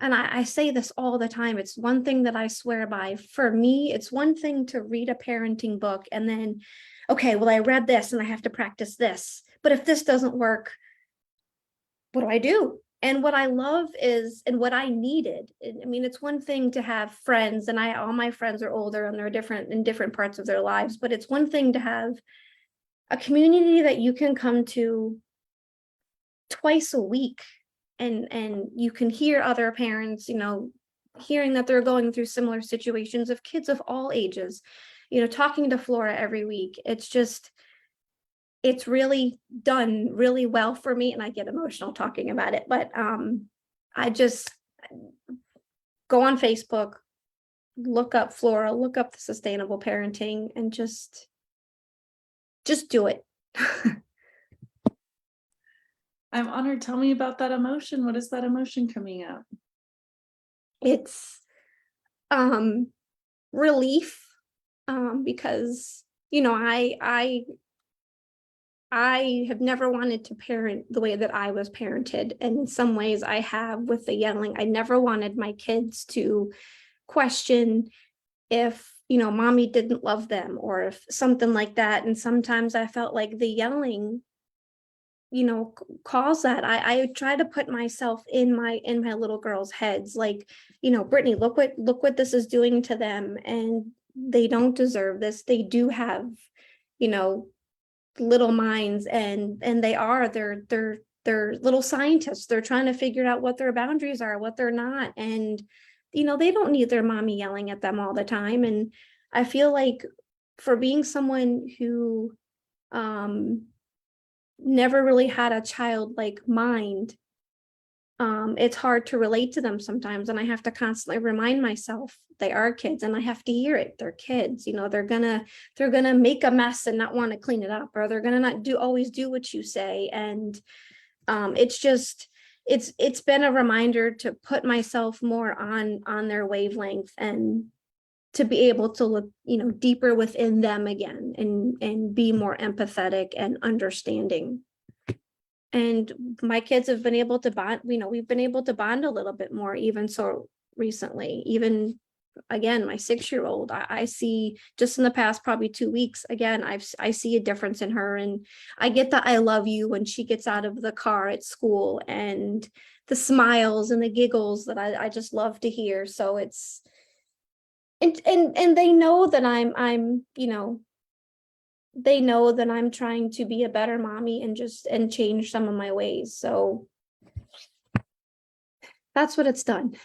And I say this all the time, it's one thing that I swear by. For me, it's one thing to read a parenting book and then, okay, well, I read this and I have to practice this. But if this doesn't work, what do I do? And what I love is, and what I needed, I mean, it's one thing to have friends, and all my friends are older and they're different in different parts of their lives, but it's one thing to have a community that you can come to twice a week, and you can hear other parents, hearing that they're going through similar situations, of kids of all ages, talking to Flora every week. It's really done really well for me, and I get emotional talking about it, but I just go on Facebook, look up Flora, look up the sustainable parenting, and just do it. I'm honored. Tell me about that emotion. What is that emotion coming up? It's relief, because I have never wanted to parent the way that I was parented, and in some ways I have with the yelling. I never wanted my kids to question if mommy didn't love them, or if something like that. And sometimes I felt like the yelling cause that. I try to put myself in my little girls' heads, like, Brittany, look what this is doing to them, and they don't deserve this. They do have you know little minds, and they're little scientists. They're trying to figure out what their boundaries are, what they're not, and they don't need their mommy yelling at them all the time. And I feel like, for being someone who never really had a childlike mind, it's hard to relate to them sometimes, and I have to constantly remind myself they are kids, and I have to hear it. They're kids. They're gonna make a mess and not want to clean it up, or they're gonna not always do what you say. And it's been a reminder to put myself more on their wavelength, and to be able to look deeper within them again, and be more empathetic and understanding. And my kids have been able to bond, we've been able to bond a little bit more, even so recently. Even, again, my 6-year-old, I see just in the past probably 2 weeks, again, I see a difference in her, and I get the "I love you" when she gets out of the car at school, and the smiles and the giggles that I just love to hear. So it's, and they know that they know that I'm trying to be a better mommy, and change some of my ways. So that's what it's done.